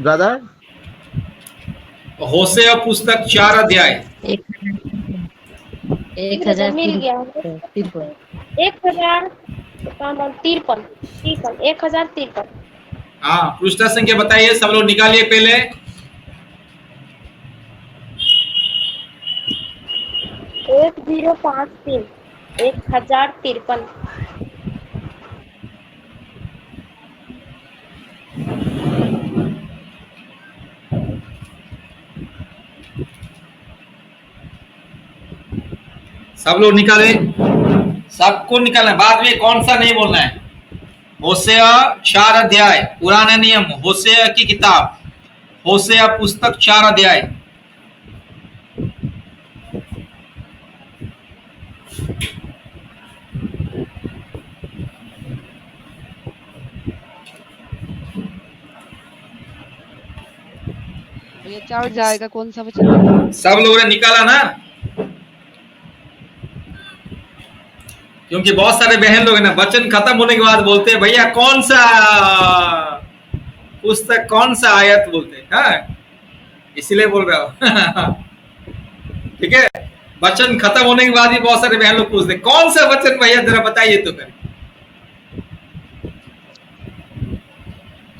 Brother होशेया पुस्तक 4 अध्याय 1053 1053 हाँ, पृष्ठ संख्या बताइए, सब लोग निकालिए पहले। 1053 1053 सब लोग निकाले, सबको निकालना है, बाद में कौन सा नहीं बोलना है। होशेया 4 अध्याय, पुराना नियम, होशेया की किताब, होशेया पुस्तक 4 अध्याय। ये 4 जाएगा, कौन सा वचन? सब लोगों ने निकाला ना? क्योंकि बहुत सारे बहन लोग हैं ना, वचन खत्म होने के बाद बोलते हैं भैया कौन सा पुस्तक, कौन सा आयत बोलते हैं। हाँ, इसीलिए बोल रहा हूं। ठीक है, वचन खत्म होने के बाद भी बहुत सारे बहन लोग पूछते कौन सा वचन भैया, जरा बताइए तो कर।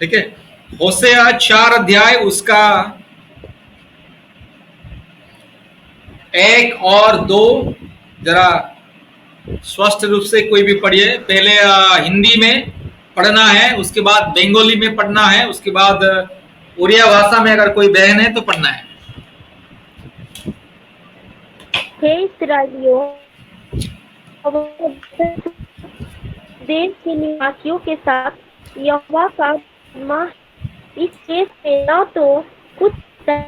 ठीक है, होशेया 4 अध्याय उसका 1 और 2 जरा स्पष्ट रूप से कोई भी पढ़िए। पहले हिंदी में पढ़ना है, उसके बाद बंगाली में पढ़ना है, उसके बाद उड़िया भाषा में अगर कोई बहन है तो पढ़ना है। हे इस्राएलियों, देश के निवासियों के साथ यहोवा का आत्मा इस देश में न तो कुछ है,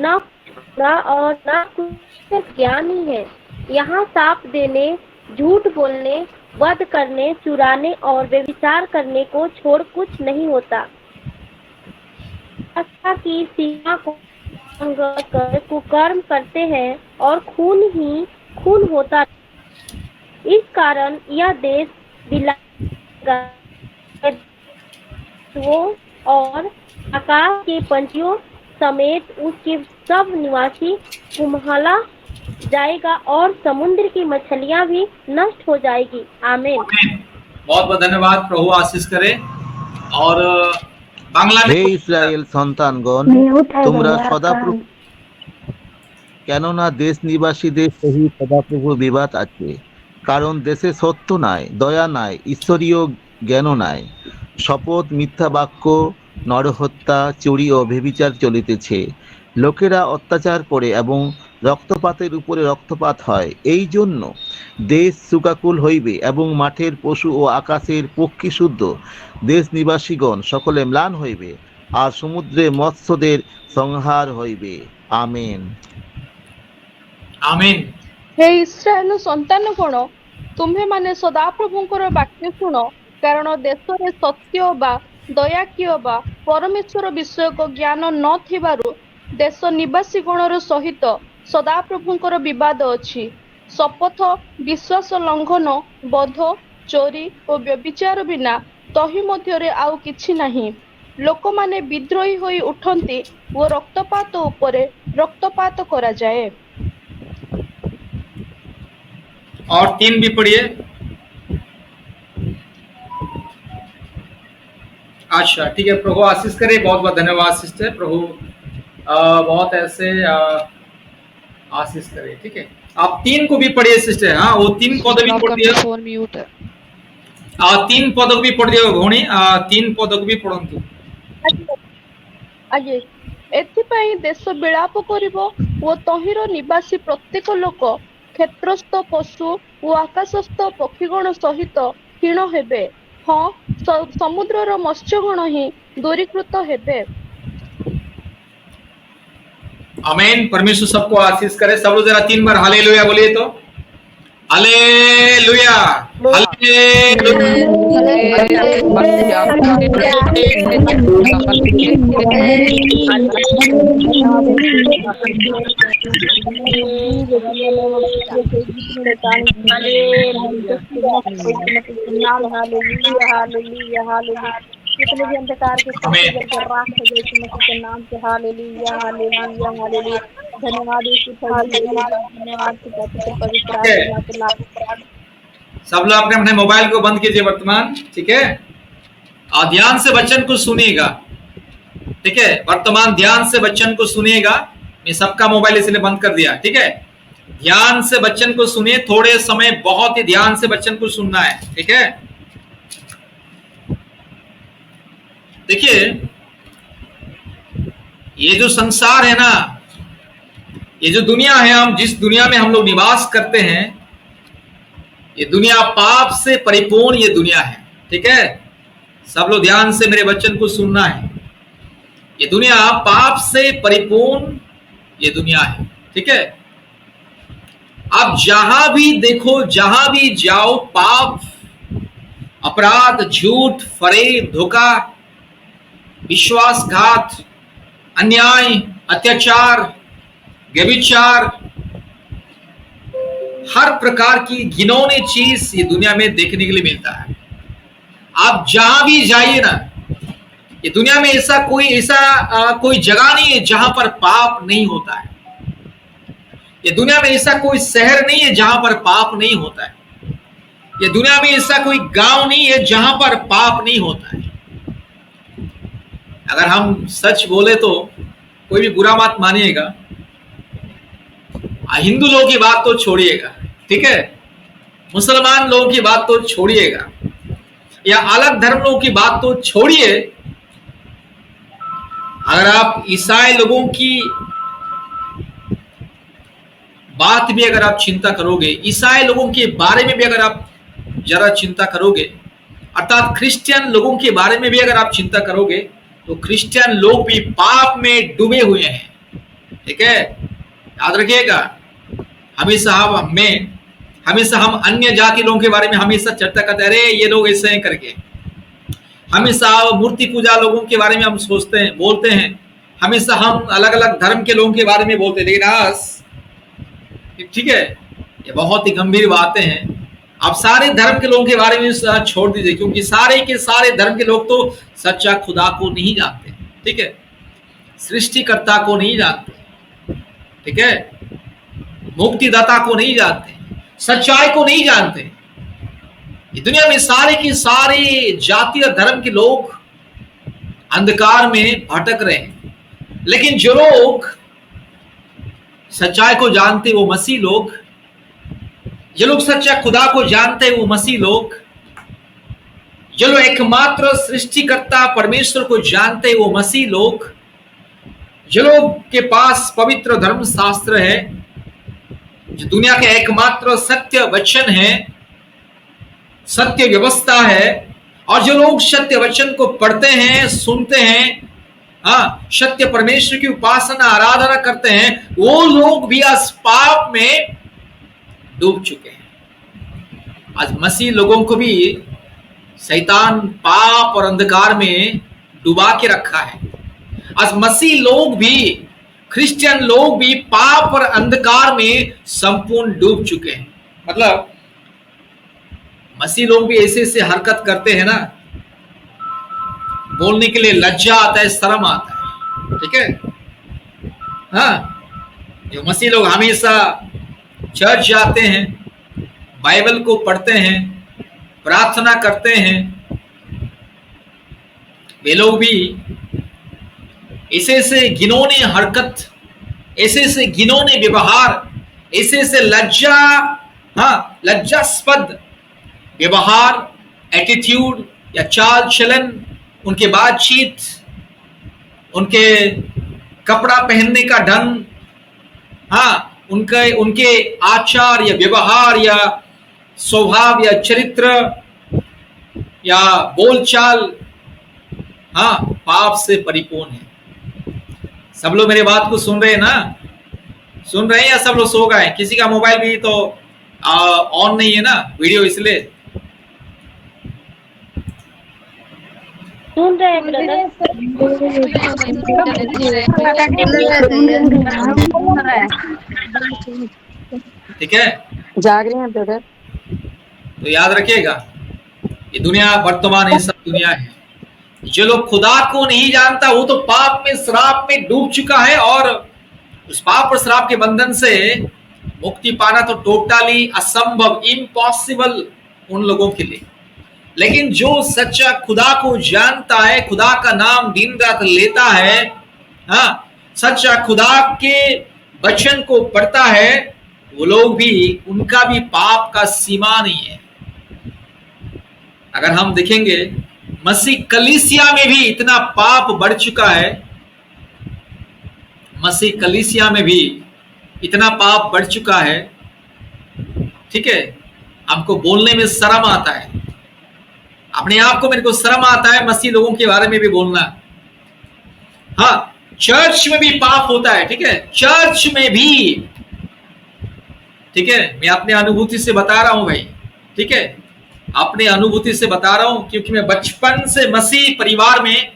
न कुछ बुरा और न कुछ ज्ञानी है। यहाँ साप देने, झूठ बोलने, वध करने, चुराने और व्यभिचार करने को छोड़ कुछ नहीं होता। आस्था की सीमा को कर कुकर्म करते हैं और खून ही खून होता। इस कारण यह देश और आकाश के पंछियों समेत उसके सब निवासी कुम्हला जाएगा और समुद्र की मछलियां भी नष्ट हो जाएगी। आमीन। बहुत बहुत धन्यवाद, प्रभु आशीष करे। और बांग्ला में हे इस्राएल সন্তানগণ, তোমরা সদাপ্রভু, কেননা দেশ নিবাসীদের সহিত সদাপ্রভু বিবাদ আছে। কারণ দেশে সত্য নাই, দয়া নাই, ঈশ্বরীয় জ্ঞান নাই। শপথ, মিথ্যা বাক্য, নরহত্যা, চুরি ও ব্যভিচার চলিতেছে। লোকেরা অত্যাচার করে এবং রক্তপাতের উপরে রক্তপাত হয়। এই জন্য দেশ শোকাকুল হইবে এবং মাঠের পশু ও আকাশের পক্ষী শুদ্ধ দেশ নিবাসীগণ সকলে ম্লান হইবে, আর সমুদ্রে মৎস্যদের সংহার হইবে। আমেন। आमीन। हे इस्राएल संतान गण, तुम्हें माने सदाप्रभुंकर वाक्य शुण, कारण देशरे सत्य बा दया किय बा परमेश्वर विषयक ज्ञान न थिबारु देश निवासी गणर सहित सदाप्रभुंकर विवाद अछि। शपथ, विश्वास लंघन, बध, चोरी और व्यभिचार बिना तहि मध्यरे आउ किछि नाही। लोक माने विद्रोही होई उठंती और रक्तपात उपरे रक्तपात करा जाए। और 3 भी पढ़िए। अच्छा, ठीक है, प्रभु आशीष करे। बहुत बहुत धन्यवाद सिस्टर, प्रभु बहुत ऐसे आशीष करे। ठीक है, आप 3 को भी पढ़िए सिस्टर। हाँ, वो 3 पद भी पढ़ दिए। फोन म्यूट है। 3 पद भी पढ़ दिए भौणी, 3 पद भी पढ़ंतु। आगे एथिपाई देश विलाप करिवो ओ तहिर निवासी प्रत्येक लोक क्षेत्रस्थ पशु और आकाशस्थ पक्षीगण सहित क्षीण हेबे। हाँ, समुद्रर मत्स्यगण ही दूरीकृत हेबे। आमीन। परमेश्वर सबको आशीष करे। सब लोग जरा 3 बार हालेलुया बोलिए तो। हालेलुया, जितने भी अंधकार के हमें शक्ति जल राख हो जाए यीशु मसीह के नाम से। Hallelujah hallelujah hallelujah. धन्यवाद यीशु प्रभु जी, धन्यवाद पिता के पवित्र ठीक है, आत्मा के नाम। सब लोग अपने अपने मोबाइल को बंद कीजिए वर्तमान, ठीक है, और ध्यान से वचन को सुनिएगा, ठीक है, वर्तमान ध्यान से वचन को सुनिएगा। मैं सबका मोबाइल इसलिए बंद कर दिया, ठीक है, ध्यान से वचन को सुनिए, थोड़े समय बहुत ही ध्यान से वचन को सुनना है, ठीक है। देखिए, ये जो संसार है ना, ये जो दुनिया है, हम जिस दुनिया में हम लोग निवास करते हैं, ये दुनिया पाप से परिपूर्ण ये दुनिया है, ठीक है। सब लोग ध्यान से मेरे वचन को सुनना है। ये दुनिया पाप से परिपूर्ण ये दुनिया है, ठीक है। आप जहां भी देखो, जहां भी जाओ, पाप, अपराध, झूठ, फरेब, धोखा, विश्वासघात, अन्याय, अत्याचार, व्यभिचार, हर प्रकार की घिनौनी चीज ये दुनिया में देखने के लिए मिलता है। आप जहां भी जाइए ना, ये दुनिया में ऐसा कोई जगह नहीं है जहां पर पाप नहीं होता है। ये दुनिया में ऐसा कोई शहर नहीं है जहां पर पाप नहीं होता है। ये दुनिया में ऐसा कोई गांव नहीं है जहां पर पाप नहीं होता है। अगर हम सच बोले तो कोई भी बुरा मत मानिएगा, हिंदू लोगों की बात तो छोड़िएगा, ठीक है, मुसलमान लोगों की बात तो छोड़िएगा, या अलग धर्म लोगों की बात तो छोड़िए, अगर आप ईसाई लोगों की बात भी अगर आप चिंता करोगे, ईसाई लोगों के बारे में भी अगर आप जरा चिंता करोगे, अर्थात क्रिश्चियन लोगों के बारे में भी अगर आप चिंता करोगे, तो क्रिश्चियन लोग भी पाप में डूबे हुए हैं, ठीक है। याद रखिएगा, हमेशा हम अन्य जाति लोगों के बारे में हमेशा चर्चा करते हैं, अरे ये लोग ऐसे हैं करके। हमेशा मूर्ति पूजा लोगों के बारे में हम सोचते हैं, बोलते हैं, हमेशा हम अलग अलग धर्म के लोगों के बारे में बोलते हैं, लेकिन ठीक है, ये बहुत ही गंभीर बातें हैं। आप सारे धर्म के लोगों के बारे में छोड़ दीजिए, क्योंकि सारे के सारे धर्म के लोग तो सच्चा खुदा को नहीं जानते, ठीक है, सृष्टिकर्ता को नहीं जानते, ठीक है, मुक्तिदाता को नहीं जानते, सच्चाई को नहीं जानते। ये दुनिया में सारे के सारे जाति और धर्म के लोग अंधकार में भटक रहे हैं, लेकिन जो लोग सच्चाई को जानते वो मसीह लोग, जो लोग सच्चा खुदा को जानते हैं वो मसीह लोग, जो लोग एकमात्र सृष्टिकर्ता परमेश्वर को जानते हैं वो मसीह लोग, जो लोग के पास पवित्र धर्म शास्त्र है, जो दुनिया के एकमात्र सत्य वचन है, सत्य व्यवस्था है, और जो लोग सत्य वचन को पढ़ते हैं, सुनते हैं, हाँ, सत्य परमेश्वर की उपासना आराधना करते हैं, वो लोग भी आज पाप में डूब चुके हैं। आज मसीह लोगों को भी शैतान पाप और अंधकार में डुबा के रखा है। आज मसीह लोग भी, क्रिश्चियन लोग भी पाप और अंधकार में संपूर्ण डूब चुके हैं। मतलब मसीह लोग भी ऐसे ऐसे हरकत करते हैं ना, बोलने के लिए लज्जा आता है, शर्म आता है, ठीक है। हाँ, जो मसीह लोग हमेशा चर्च जाते हैं, बाइबल को पढ़ते हैं, प्रार्थना करते हैं, वे लोग भी ऐसे ऐसे घिनौने हरकत, ऐसे ऐसे घिनौने व्यवहार, ऐसे ऐसे लज्जास्पद व्यवहार, एटीट्यूड या चाल चलन, उनके बातचीत, उनके कपड़ा पहनने का ढंग, हाँ, उनके आचार या व्यवहार या स्वभाव या चरित्र या बोलचाल, हाँ, पाप से परिपूर्ण है। सब लोग मेरी बात को सुन रहे हैं ना? सुन रहे हैं या सब लोग सो गए? किसी का मोबाइल भी तो ऑन नहीं है ना वीडियो, इसलिए सुन रहे हैं ब्रदर। ठीक है, जाग रहे हैं ब्रदर। तो याद रखिएगा, ये दुनिया वर्तमान ये सब दुनिया है, जो लोग खुदा को नहीं जानता वो तो पाप में, श्राप में डूब चुका है, और उस पाप और श्राप के बंधन से मुक्ति पाना तो टोटली असंभव, इम्पॉसिबल उन लोगों के लिए। लेकिन जो सच्चा खुदा को जानता है, खुदा का नाम दिन रात लेता है, हाँ, सच्चा खुदा के वचन को पढ़ता है, वो लोग भी, उनका भी पाप का सीमा नहीं है। अगर हम देखेंगे मसीह कलीसिया में भी इतना पाप बढ़ चुका है, मसीह कलीसिया में भी इतना पाप बढ़ चुका है, ठीक है, हमको बोलने में शर्म आता है, अपने आप को, मेरे को शर्म आता है मसीह लोगों के बारे में भी बोलना। हाँ, चर्च में भी पाप होता है, ठीक है, चर्च में भी, ठीक है, मैं अपने अनुभूति से बता रहा हूं भाई, ठीक है, अपने अनुभूति से बता रहा हूं, क्योंकि मैं बचपन से मसीह परिवार में,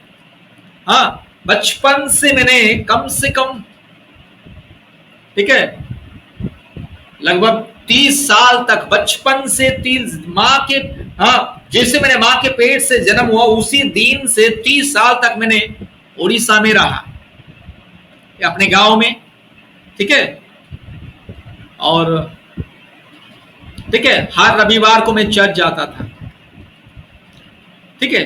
हाँ, बचपन से मैंने कम से कम, ठीक है, लगभग 30 साल तक, बचपन से 30 माँ के, हाँ, जैसे मैंने माँ के पेट से जन्म हुआ उसी दिन से 30 साल तक मैंने उड़ीसा में रहा, अपने गांव में, ठीक है, और ठीक है, हर रविवार को मैं चर्च जाता था, ठीक है,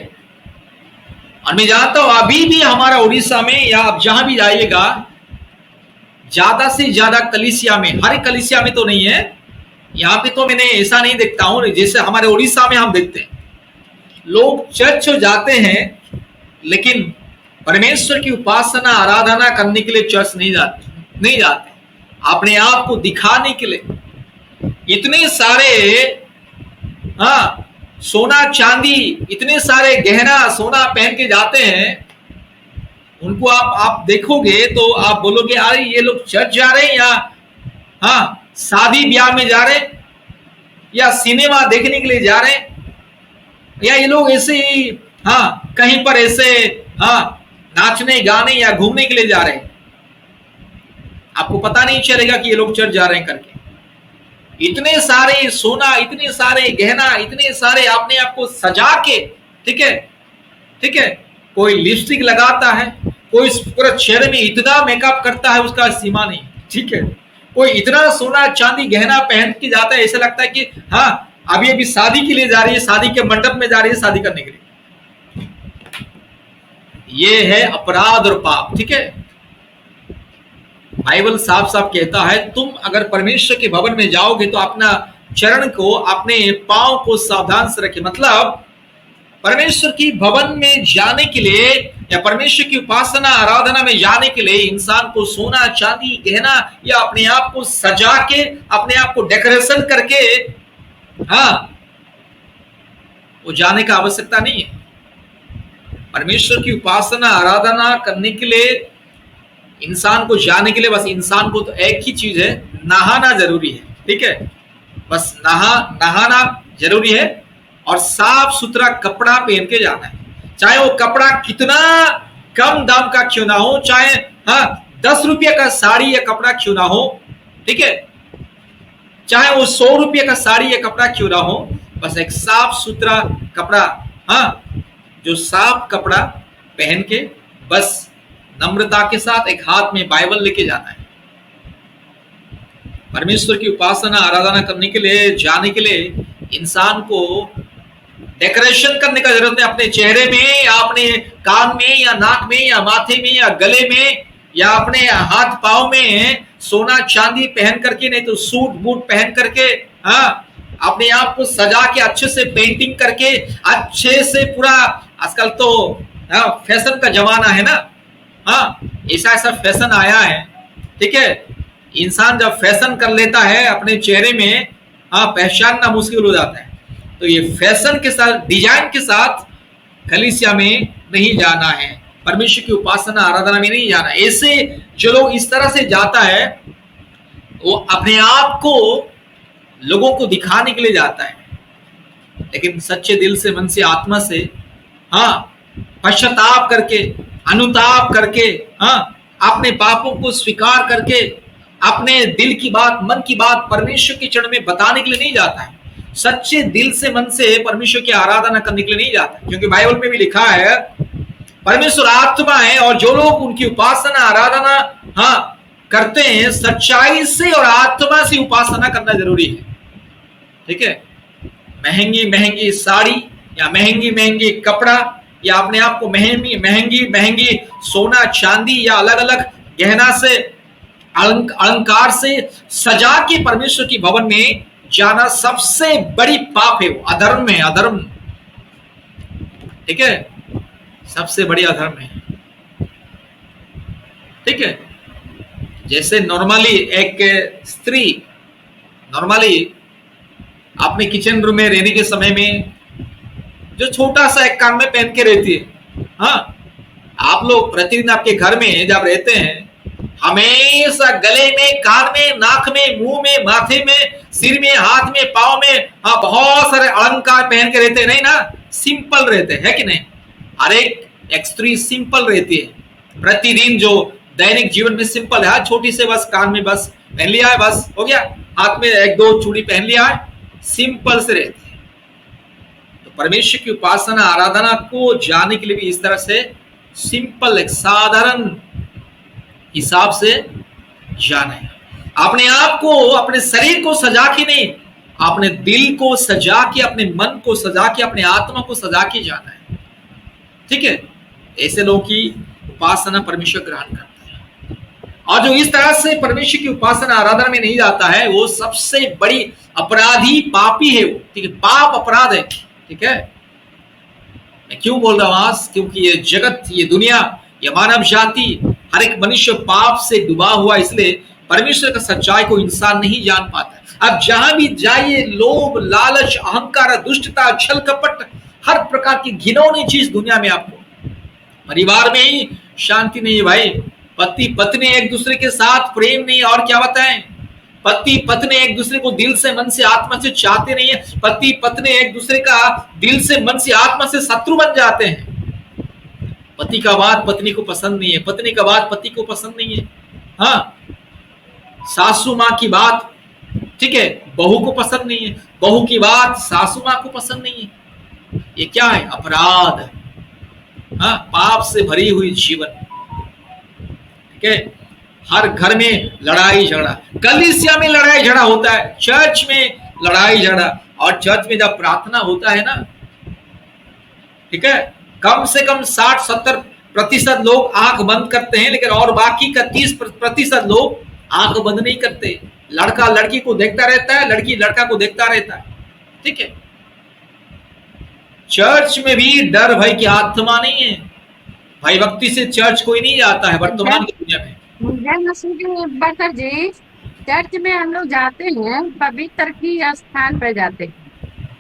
और मैं जानता हूं अभी भी हमारा उड़ीसा में या आप जहां भी जाइएगा, ज्यादा से ज्यादा कलीसिया में, हर कलीसिया में तो नहीं है, यहाँ पे तो मैंने ऐसा नहीं देखता हूं जैसे हमारे उड़ीसा में हम देखते हैं, लोग चर्च जाते हैं लेकिन परमेश्वर की उपासना आराधना करने के लिए चर्च नहीं जाते, अपने आप को दिखाने के लिए। इतने सारे, हाँ, सोना चांदी, इतने सारे गहना सोना पहन के जाते हैं, उनको आप देखोगे तो आप बोलोगे अरे ये लोग चर्च जा रहे हैं या, हाँ, शादी ब्याह में जा रहे हैं या सिनेमा देखने के लिए जा रहे हैं, या ये लोग ऐसे ही, हाँ, कहीं पर ऐसे, हाँ, नाचने गाने या घूमने के लिए जा रहे हैं, आपको पता नहीं चलेगा कि ये लोग चर्च जा रहे हैं करके। इतने सारे सोना, इतने सारे गहना, इतने सारे अपने आप को सजा के, ठीक है, ठीक है, कोई लिपस्टिक लगाता है, कोई पूरा चेहरे में इतना मेकअप करता है, उसका सीमा नहीं, ठीक है, कोई इतना सोना चांदी गहना पहन के जाता है, ऐसा लगता है कि हाँ अभी शादी के लिए जा रही है, शादी के मंडप में जा रही है शादी करने के लिए। ये है अपराध और पाप, ठीक है। बाइबल साफ साफ कहता है तुम अगर परमेश्वर के भवन में जाओगे तो अपना चरण को, अपने पांव को सावधान से रखे। मतलब परमेश्वर की भवन में जाने के लिए या परमेश्वर की उपासना आराधना में जाने के लिए इंसान को सोना चांदी गहना या अपने आप को सजा के, अपने आप को डेकोरेशन करके, हाँ, वो जाने का आवश्यकता नहीं है। परमेश्वर की उपासना आराधना करने के लिए इंसान को जाने के लिए बस इंसान को तो एक ही चीज है, नहाना जरूरी है, ठीक है, बस नहाना जरूरी है और साफ सुथरा कपड़ा पहन के जाना है। चाहे वो कपड़ा कितना कम दाम का क्यों ना हो, चाहे हाँ 10 रुपये का साड़ी या कपड़ा क्यों ना हो, ठीक है, चाहे वो 100 रुपये का साड़ी या कपड़ा क्यों ना हो, बस एक साफ सुथरा कपड़ा, हाँ, जो साफ कपड़ा पहन के बस नम्रता के साथ एक हाथ में बाइबल लेके जाना है। परमेश्वर की उपासना आराधना करने के लिए, जाने के लिए इंसान को डेकोरेशन करने का जरूरत नहीं। अपने चेहरे में या अपने कान में या नाक में या माथे में या गले में या अपने हाथ पांव में सोना चांदी पहन करके, नहीं तो सूट बूट पहन करके, हाँ, अपने आप को सजा के अच्छे से पेंटिंग करके, अच्छे से पूरा, आजकल तो हाँ फैशन का जमाना है ना, हाँ, ऐसा फैशन आया है, ठीक है। इंसान जब फैशन कर लेता है अपने चेहरे में, हाँ, पहचानना मुश्किल हो जाता है। तो ये फैशन के साथ, डिजाइन के साथ कलीसिया में नहीं जाना है, परमेश्वर की उपासना आराधना में नहीं जाना। ऐसे जो लोग इस तरह से जाता है वो अपने आप को लोगों को दिखाने के लिए जाता है, लेकिन सच्चे दिल से, मन से, आत्मा से, हाँ, पश्चाताप करके, अनुताप करके, हाँ, अपने पापों को स्वीकार करके, अपने दिल की बात, मन की बात परमेश्वर के चरण में बताने के लिए नहीं जाता है। सच्चे दिल से, मन से परमेश्वर की आराधना करने के लिए नहीं जाता, क्योंकि बाइबल में भी लिखा है परमेश्वर आत्मा है और जो लोग उनकी उपासना आराधना हाँ करते हैं, सच्चाई से और आत्मा से उपासना करना जरूरी है। ठीक है, महंगी महंगी साड़ी या महंगी महंगी कपड़ा या अपने आप को महंगी महंगी महंगी सोना चांदी या अलग अलग गहना से अलंकार से सजा के परमेश्वर की भवन में जाना सबसे बड़ी पाप है, वो अधर्म है, अधर्म। ठीक है, सबसे बड़ी अधर्म है। ठीक है, जैसे नॉर्मली एक स्त्री नॉर्मली अपने किचन रूम में रहने के समय में जो छोटा सा एक कान में पहन के रहती है, हाँ, आप लोग प्रतिदिन आपके घर में जब रहते हैं हमेशा गले में, कान में, नाक में, मुंह में, माथे में, सिर में, हाथ में, पाँव में हाँ बहुत सारे अलंकार पहन के रहते हैं, नहीं ना? सिंपल रहते हैं, है कि नहीं? हर एक स्त्री सिंपल रहती है प्रतिदिन, जो दैनिक जीवन में सिंपल है। छोटी से बस कान में बस पहन लिया है, बस हो गया, हाथ में एक दो चूड़ी पहन लिया है, सिंपल से रहती है। तो परमेश्वर की उपासना आराधना को जानने के लिए भी इस तरह से सिंपल, एक साधारण हिसाब से जाने। अपने आप को, अपने शरीर को सजा के नहीं, अपने दिल को सजा के, अपने मन को सजा के, अपने आत्मा को सजा के जाना है। ठीक है, ऐसे लोगों की उपासना परमेश्वर ग्रहण करता है। और जो इस तरह से परमेश्वर की उपासना आराधना में नहीं जाता है वो सबसे बड़ी अपराधी, पापी है वो। ठीक है, पाप अपराध है। ठीक है, मैं क्यों बोल रहा हूं आज? क्योंकि ये जगत, ये दुनिया, ये मानव जाति, हर एक मनुष्य पाप से डूबा हुआ, इसलिए परमेश्वर का सच्चाई को इंसान नहीं जान पाता। अब जहां भी जाइए, लोभ, लालच, अहंकार, दुष्टता, छल कपट, हर प्रकार की घिनौनी चीज दुनिया में आपको। परिवार में ही शांति नहीं है भाई, पति पत्नी एक दूसरे के साथ प्रेम नहीं, और क्या बताएं? पति पत्नी एक दूसरे को दिल से, मन से, आत्मा से चाहते नहीं है। पति पत्नी एक दूसरे का दिल से, मन से, आत्मा से शत्रु बन जाते हैं। पति का बात पत्नी को पसंद नहीं है, पत्नी का बात पति को पसंद नहीं है। हाँ, सासू माँ की बात, ठीक है, बहू को पसंद नहीं है, बहू की बात सासू माँ को पसंद नहीं है। ये क्या है? अपराध। हाँ, पाप से भरी हुई जीवन। ठीक है, हर घर में लड़ाई झगड़ा, कलीसिया में लड़ाई झगड़ा होता है, चर्च में लड़ाई झगड़ा, और चर्च में जब प्रार्थना होता है ना, ठीक है, कम से कम 60-70% लोग आंख बंद करते हैं, लेकिन और बाकी का 30% लोग आंख बंद नहीं करते। लड़का लड़की को देखता रहता है, लड़की लड़का को देखता रहता है। ठीक है, चर्च में भी डर भय की आत्मा नहीं है। भाई भक्ति से चर्च कोई नहीं जाता है वर्तमान की दुनिया में। बटर जी, चर्च में हम लोग जाते हैं, पवित्र की स्थान पर जाते हैं,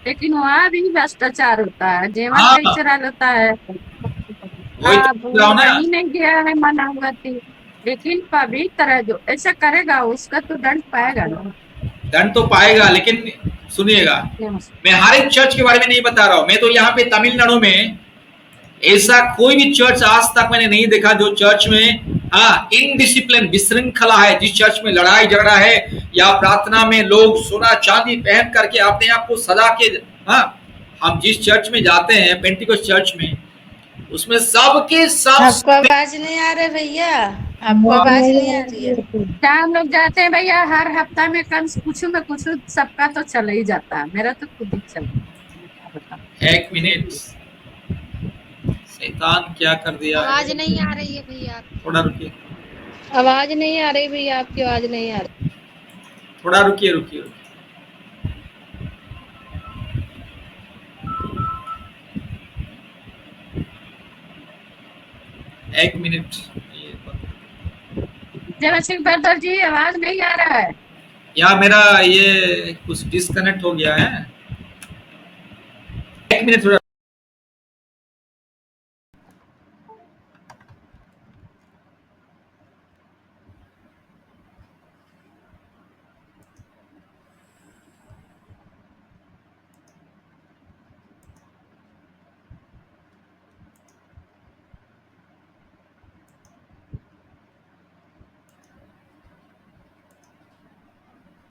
लेकिन वहाँ भी भ्रष्टाचार होता है, जेवर हाँ, कल्चरल होता है। वही तो बोल रहा हूं ना। वही नहीं गया है मनावती, लेकिन पवित्र है, जो ऐसा करेगा उसका तो दंड पाएगा ना। दंड तो पाएगा, लेकिन सुनिएगा, मैं हर एक चर्च के बारे में नहीं बता रहा हूं। मैं तो यहाँ पे तमिलनाडु में ऐसा कोई भी चर्च आज तक मैंने नहीं देखा जो चर्च में इनडिसिप्लिन, विशृंखला है, जिस चर्च में लड़ाई झगड़ा है या प्रार्थना में लोग सोना चांदी पहन करके अपने आप को सजा के। हम जिस चर्च में जाते हैं, पेंटिकोस्ट चर्च में, उसमें सबके सब। आपको आवाज नहीं आ रही भैया? आपको आवाज नहीं आ रही है? जहाँ हम लोग जाते हैं भैया, हर हफ्ता में कम कुछ में कुछ सबका तो चला ही जाता है, मेरा तो खुद ही चला। एक मिनट, शैतान क्या कर दिया? आवाज नहीं आ रही है भैया, थोड़ा रुकिए, आवाज नहीं आ रही भैया, आपकी आवाज नहीं आ रही। थोड़ा रुकिए रुकिए। एक मिनट, जरा सिंह बहादुर जी, आवाज नहीं आ रहा है। या मेरा ये कुछ डिस्कनेक्ट हो गया है। एक मिनट, थोड़ा।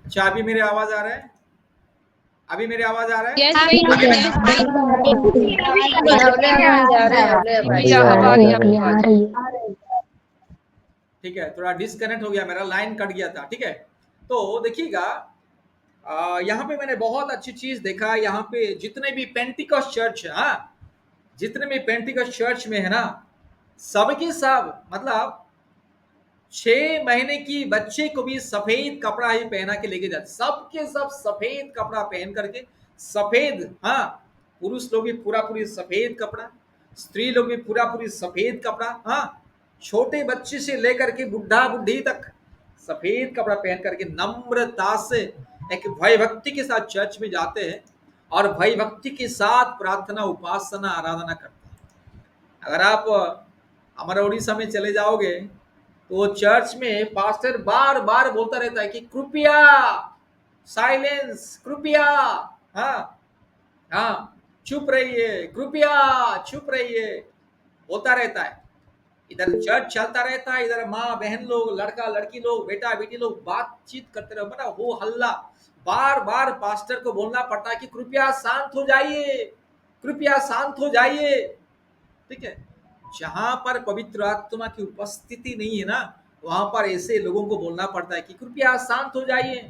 अच्छा, अभी मेरी आवाज आ रहा है? अभी मेरी आवाज आ रहा है? यस भैया भैया अब आ रही है आपकी आवाज। ठीक है, थोड़ा डिस्कनेक्ट हो गया, मेरा लाइन कट गया था। ठीक है, तो देखिएगा, यहाँ पे मैंने बहुत अच्छी चीज देखा। यहाँ पे जितने भी पेंटिकॉस्ट चर्च है, हाँ, जितने भी पेंटिकॉस्ट चर्च में है ना, सबके सब मतलब 6 महीने की बच्चे को भी सफेद कपड़ा ही पहना के लेके जाते, सबके सब सफेद कपड़ा पहन करके, सफेद, हाँ, पुरुष लोग भी पूरा पूरी सफेद कपड़ा, स्त्री लोग भी पूरा पूरी सफेद कपड़ा, हाँ, छोटे बच्चे से लेकर के बुढ़ा बुढ़ी तक सफेद कपड़ा पहन करके नम्रता से एक भय भक्ति के साथ चर्च में जाते हैं और भय भक्ति के साथ प्रार्थना, उपासना, आराधना करते हैं। अगर आप हमारे उड़ीसा में चले जाओगे तो चर्च में पास्टर बार बार बोलता रहता है कि कृपया साइलेंस, कृपया, हाँ हाँ, चुप रहिए, कृपया चुप रहिए, बोलता रहता है। इधर चर्च चलता रहता है, इधर माँ बहन लोग, लड़का लड़की लोग, बेटा बेटी लोग बातचीत करते रहे, बना हो हल्ला, बार बार पास्टर को बोलना पड़ता है कि कृपया शांत हो जाइए, कृपया शांत हो जाइए। ठीक है, जहां पर पवित्र आत्मा की उपस्थिति नहीं है ना, वहां पर ऐसे लोगों को बोलना पड़ता है कि कृपया शांत हो जाइए।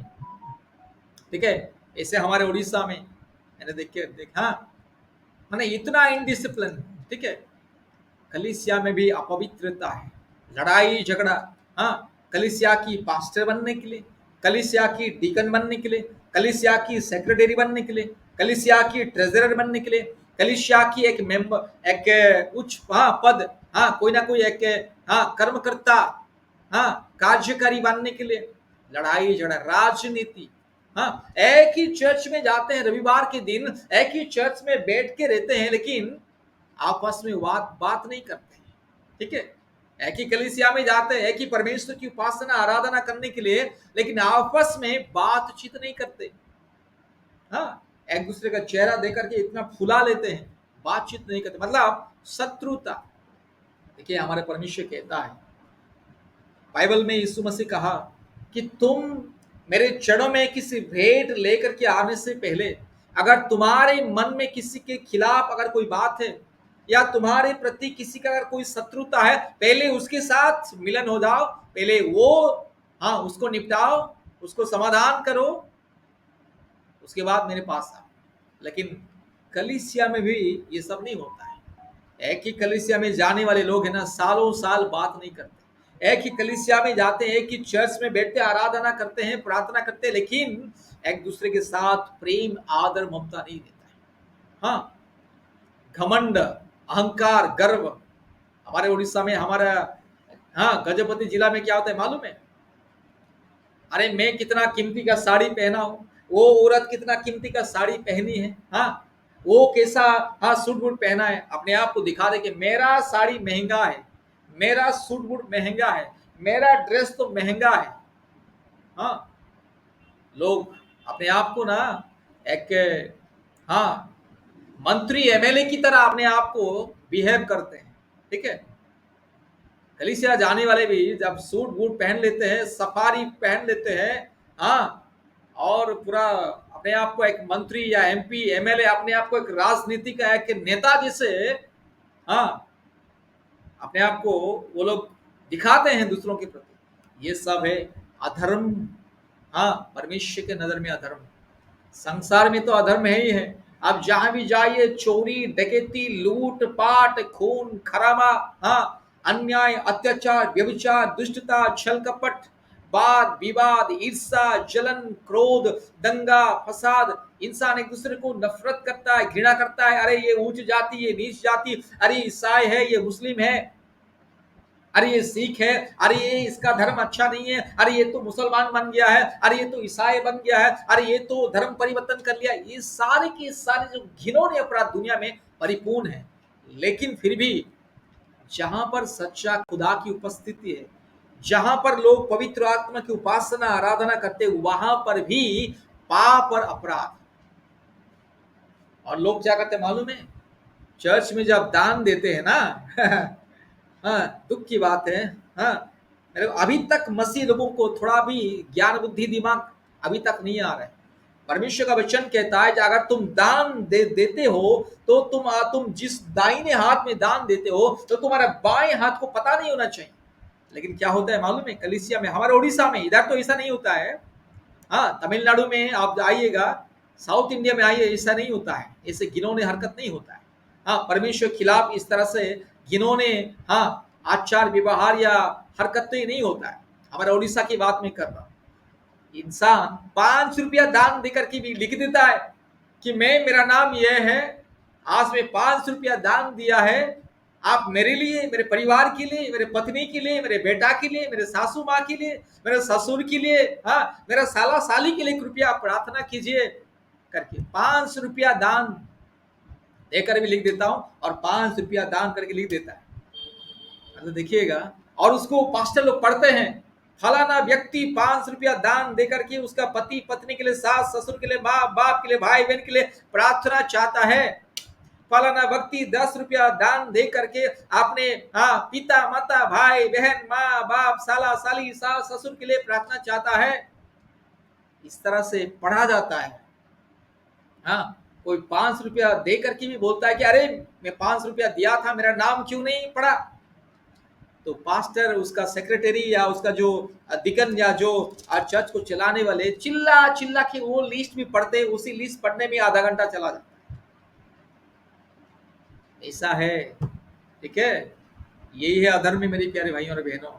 ठीक है, ऐसे हमारे उड़ीसा में मैंने देखा, मैंने इतना इनडिसिप्लिन। ठीक है, कलीसिया में भी अपवित्रता है, लड़ाई झगड़ा, हाँ, कलीसिया की पास्टर बनने के लिए, कलीसिया की डीकन बनने के लिए, कलीसिया की सेक्रेटरी बनने के लिए, कलीसिया की ट्रेजरर बनने के लिए, कलीसिया की एक मेंबर, एक उच्च, हाँ, पद, हाँ, कोई ना कोई एक, हाँ, कर्मकर्ता, हाँ, कार्यकारी बनने के लिए लड़ाई झगड़ा, राजनीति, हाँ, एक ही चर्च में जाते हैं रविवार के दिन, एक ही चर्च में बैठ के रहते हैं, लेकिन आपस में बात नहीं करते। ठीक है, एक ही कलीसिया में जाते हैं, एक ही परमेश्वर की उपासना, आराधना करने के लिए, लेकिन आपस में बातचीत नहीं करते। हाँ, एक दूसरे का चेहरा देकर के इतना फुला लेते हैं, बातचीत नहीं करते, मतलब शत्रुता। देखिए, हमारे परमेश्वर कहता है बाइबल में, यीशु मसीह कहा कि तुम मेरे चरणों में किसी भेंट लेकर के आने से पहले अगर तुम्हारे मन में किसी के खिलाफ अगर कोई बात है या तुम्हारे प्रति किसी का अगर कोई शत्रुता है, पहले उसके साथ मिलन हो जाओ, पहले वो, हाँ, उसको निपटाओ, उसको समाधान करो, उसके बाद मेरे पास आओ। लेकिन कलीसिया में भी ये सब नहीं होता है। एक ही कलीसिया में जाने वाले लोग है ना, सालों साल बात नहीं करते, एक ही कलीसिया में जाते हैं, एक ही चर्च में बैठते आराधना करते हैं, प्रार्थना करते हैं, लेकिन एक दूसरे के साथ प्रेम, आदर, ममता नहीं देता है। हाँ, घमंड, अहंकार, गर्व। हमारे उड़ीसा में, हमारा, हाँ, गजपति जिला में क्या होता है मालूम है? अरे मैं कितना कीमती का साड़ी पहना हूं, वो औरत कितना कीमती का साड़ी पहनी है, हाँ, वो कैसा, हाँ, सूट बूट पहना है, अपने आप को दिखा दे कि मेरा साड़ी महंगा है, मेरा सूट बूट महंगा है, मेरा ड्रेस तो महंगा है। हाँ, लोग अपने आप को ना एक, हाँ, मंत्री, एमएलए की तरह अपने आप को बिहेव करते हैं। ठीक है, कलीसिया जाने वाले भी जब सूट बूट पहन लेते हैं, सफारी पहन लेते हैं, हाँ, और पूरा अपने आप को एक मंत्री या एमपी, एमएलए, अपने आप को एक राजनीति का एक नेता जैसे, हाँ, अपने आप को वो लोग दिखाते हैं दूसरों के प्रति, ये सब है अधर्म। हाँ, परमेश्वर के नजर में अधर्म। संसार में तो अधर्म है ही है। आप जहां भी जाइए, चोरी, डकैती, लूट पाट, खून खराबा, हाँ, अन्याय, अत्याचार, व्यभिचार, दुष्टता, छल कपट, वाद विवाद, ईर्षा, जलन, क्रोध, दंगा फसाद। इंसान एक दूसरे को नफरत करता है, घृणा करता है। अरे ये ऊंच जाति, ये नीच जाति, अरे ईसाई है, ये मुस्लिम है, अरे ये सिख है, अरे ये इसका धर्म अच्छा नहीं है, अरे ये तो मुसलमान बन गया है, अरे ये तो ईसाई बन गया है, अरे ये तो धर्म परिवर्तन कर लिया। ये सारे के सारे जो घिनौने अपराध दुनिया में परिपूर्ण है। लेकिन फिर भी जहां पर सच्चा खुदा की उपस्थिति है, जहां पर लोग पवित्र आत्मा की उपासना, आराधना करते, वहां पर भी पाप और अपराध। और लोग क्या करते मालूम है? चर्च में जब दान देते हैं ना हाँ, दुख की बात है। हाँ, अभी तक मसीह लोगों को थोड़ा भी ज्ञान बुद्धि दिमाग अभी तक नहीं आ रहा है। परमेश्वर का वचन कहता है कि अगर तुम दान देते हो तो तुम जिस दाहिने हाथ में दान देते हो तो तुम्हारा बाएं हाथ को पता नहीं होना चाहिए। लेकिन क्या होता है मालूम है, कलीसिया में, हमारे उड़ीसा में, इधर तो ऐसा नहीं होता है। हाँ, तमिलनाडु में आप आइएगा, साउथ इंडिया में आइए, ऐसा नहीं होता है, ऐसे घिनौने हरकत नहीं होता है। हाँ, परमेश्वर के खिलाफ इस तरह से घिनौने, हाँ, आचार व्यवहार या हरकतें नहीं होता है। हमारे उड़ीसा की बात में कर रहा हूं। इंसान 5 रुपया दान देकर के भी लिख देता है कि मेरा नाम यह है, आज में 5 रुपया दान दिया है, आप मेरे लिए, मेरे परिवार के लिए, मेरे पत्नी के लिए, मेरे बेटा के लिए, मेरे सासू माँ के लिए, मेरे ससुर के लिए, हाँ, मेरा साला साली के लिए कृपया प्रार्थना कीजिए करके 5 रुपया दान देकर भी लिख देता हूं, और 5 रुपया दान करके लिख देता है। मतलब देखिएगा, और उसको पास्टर लोग पढ़ते हैं, फलाना व्यक्ति 5 रुपया दान देकर के उसका पति पत्नी के लिए, सास ससुर के लिए, माँ बाप के लिए, भाई बहन के लिए प्रार्थना चाहता है। फलाना व्यक्ति 10 रुपया दान दे करके अपने, हाँ, पिता माता भाई बहन माँ बाप साला साली सास ससुर के लिए प्रार्थना चाहता है। इस तरह से पढ़ा जाता है। हाँ, कोई 5 रुपया दे करके भी बोलता है कि अरे मैं 5 रुपया दिया था, मेरा नाम क्यों नहीं पढ़ा? तो पास्टर, उसका सेक्रेटरी या उसका जो डिकन या जो चर्च को चलाने वाले चिल्ला चिल्ला के वो लिस्ट भी पढ़ते, उसी लिस्ट पढ़ने में आधा घंटा चला जाता है। ऐसा है, ठीक है। यही है अधर्म में, मेरे प्यारे भाइयों और बहनों,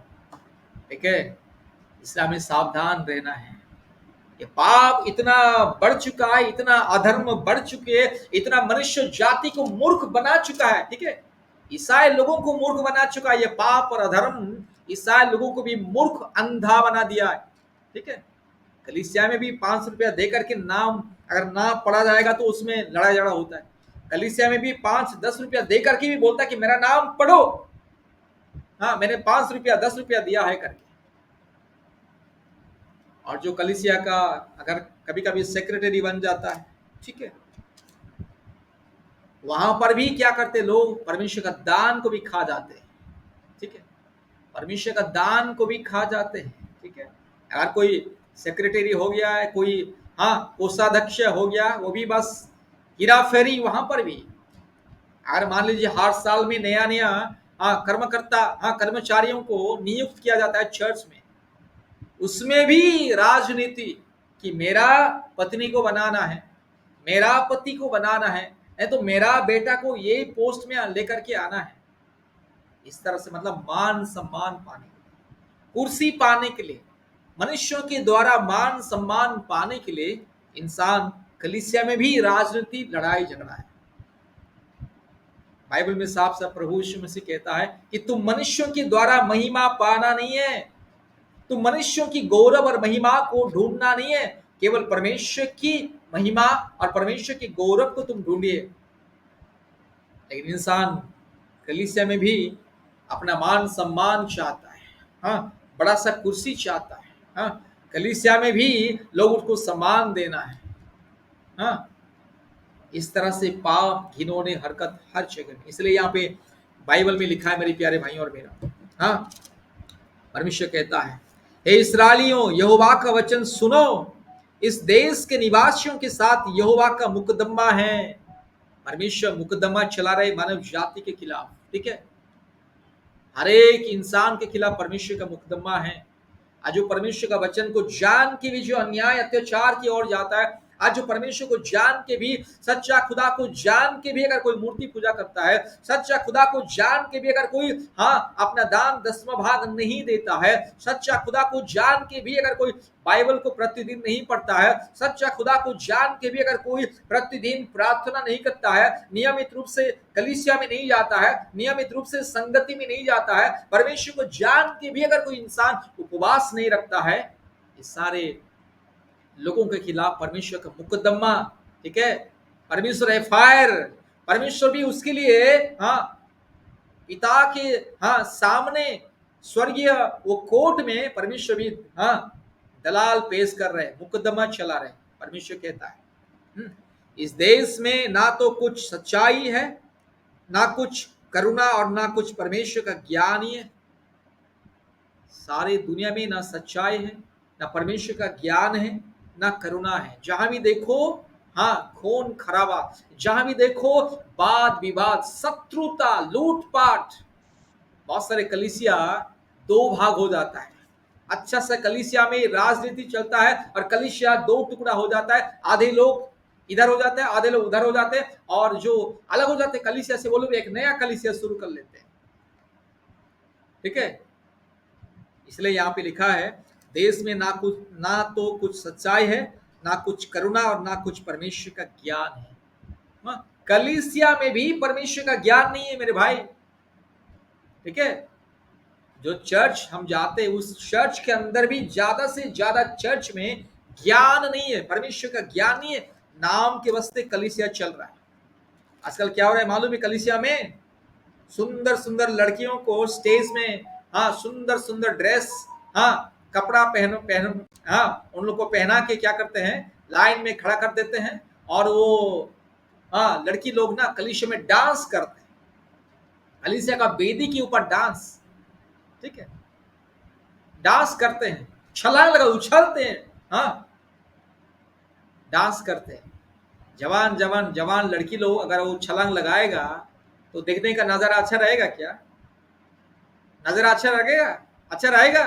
ठीक है। इसलिए हमें सावधान रहना है। ये पाप इतना बढ़ चुका है, इतना अधर्म बढ़ चुके हैं, इतना मनुष्य जाति को मूर्ख बना चुका है, ठीक है। ईसाई लोगों को मूर्ख बना चुका है ये पाप और अधर्म। ईसाई लोगों को भी मूर्ख, अंधा बना दिया है, ठीक है। कलीसिया में भी 5 रुपया दे करके नाम अगर ना पढ़ा जाएगा तो उसमें लड़ाई झगड़ा होता है। कलीसिया में भी 5-10 रुपया दे करके भी बोलता है कि मेरा नाम पढ़ो, हाँ, मैंने 5 रुपया 10 रुपया दिया है करके। और जो कलीसिया का अगर कभी कभी सेक्रेटरी बन जाता है, ठीक है, वहां पर भी क्या करते लोग, परमेश्वर का दान को भी खा जाते हैं, ठीक है। परमेश्वर का दान को भी खा जाते हैं, ठीक है। अगर कोई सेक्रेटरी हो गया है, कोई, हाँ, कोषाध्यक्ष हो गया, वो भी बस हीरा फेरी। वहां पर भी अगर मान लीजिए हर साल में नया नया, हाँ, कर्मकर्ता, हाँ, कर्मचारियों को नियुक्त किया जाता है चर्च में, उसमें भी राजनीति कि मेरा पत्नी को बनाना है, मेरा पति को बनाना है, नहीं तो मेरा बेटा को ये पोस्ट में लेकर के आना है। इस तरह से मतलब मान सम्मान पाने के लिए, कुर्सी पाने के लिए, मनुष्यों के द्वारा मान सम्मान पाने के लिए इंसान कलीसिया में भी राजनीति, लड़ाई झगड़ा है। बाइबल में साफ साफ प्रभु यीशु मसीह कहता है कि तुम मनुष्यों के द्वारा महिमा पाना नहीं है, तुम मनुष्यों की गौरव और महिमा को ढूंढना नहीं है, केवल परमेश्वर की महिमा और परमेश्वर की गौरव को तुम ढूंढिए। लेकिन इंसान कलीसिया में भी अपना मान सम्मान चाहता है, हाँ, बड़ा सा कुर्सी चाहता है, हाँ, कलीसिया में भी लोग उसको सम्मान देना है, हाँ। इस तरह से पाप, घिनौने हरकत हर जगह में। इसलिए यहाँ पे बाइबल में लिखा है मेरे प्यारे भाइयों और बहनों, हाँ, परमेश्वर कहता है, हे इस्राएलियों, यहोवा का वचन सुनो, इस देश के निवासियों के साथ यहोवा का मुकदमा है। परमेश्वर मुकदमा चला रहे मानव जाति के खिलाफ, ठीक है। हर एक इंसान के खिलाफ परमेश्वर का मुकदमा है। आज जो परमेश्वर का वचन को जान के भी जो अन्याय अत्याचार की ओर जाता है, आज जो परमेश्वर को जान के भी, सच्चा खुदा को जान के भी अगर कोई मूर्ति पूजा करता है, सच्चा खुदा को जान के भी अगर कोई, हाँ, अपना दान 10वां भाग नहीं देता है, सच्चा खुदा को जान के भी अगर कोई बाइबल को प्रतिदिन नहीं पढ़ता है, सच्चा खुदा को जान के भी अगर कोई प्रतिदिन प्रार्थना नहीं करता है, नियमित रूप से कलीसिया में नहीं जाता है, नियमित रूप से संगति में नहीं जाता है, परमेश्वर को जान के भी अगर कोई इंसान उपवास नहीं रखता है, ये सारे लोगों के खिलाफ परमेश्वर का मुकदमा, ठीक है। परमेश्वर एफआईआर, परमेश्वर भी उसके लिए, हाँ, पिता के, हाँ, सामने स्वर्गीय वो कोर्ट में परमेश्वर भी, हाँ, दलाल पेश कर रहे, मुकदमा चला रहे। परमेश्वर कहता है इस देश में ना तो कुछ सच्चाई है, ना कुछ करुणा और ना कुछ परमेश्वर का ज्ञान ही है। सारी दुनिया में ना सच्चाई है, ना परमेश्वर का ज्ञान है, ना करुणा है। जहां भी देखो हाँ खून खराबा, जहां भी देखो वाद विवाद, शत्रुता, लूटपाट। बहुत सारे कलीसिया दो भाग हो जाता है। अच्छा सा कलीसिया में राजनीति चलता है और कलीसिया दो टुकड़ा हो जाता है। आधे लोग इधर हो जाते हैं, आधे लोग उधर हो जाते हैं, और जो अलग हो जाते हैं कलीसिया से वो लोग एक नया कलीसिया शुरू कर लेते हैं। ठीक है, इसलिए यहाँ पे लिखा है देश में ना तो कुछ सच्चाई है, ना कुछ करुणा और ना कुछ परमेश्वर का ज्ञान है। हाँ, कलीसिया में भी परमेश्वर का ज्ञान नहीं है मेरे भाई। ठीक है, जो चर्च हम जाते हैं उस चर्च के अंदर भी ज्यादा से ज्यादा चर्च में ज्ञान नहीं है, परमेश्वर का ज्ञान नहीं है। नाम के वास्ते कलीसिया चल रहा है। आजकल क्या हो रहा है मालूम है? कलीसिया में सुंदर सुंदर लड़कियों को स्टेज में हाँ सुंदर सुंदर ड्रेस हाँ कपड़ा पहनो हाँ उन लोग को पहना के क्या करते हैं, लाइन में खड़ा कर देते हैं, और वो हाँ लड़की लोग ना कलीसिया में डांस करते हैं, कलीसिया का वेदी के ऊपर डांस। ठीक है, डांस करते हैं, छलांग लगा उछलते हैं, हाँ डांस करते हैं। जवान लड़की लोग अगर वो छलांग लगाएगा तो देखने का नजारा अच्छा रहेगा क्या? नजर अच्छा लगेगा? अच्छा रहेगा?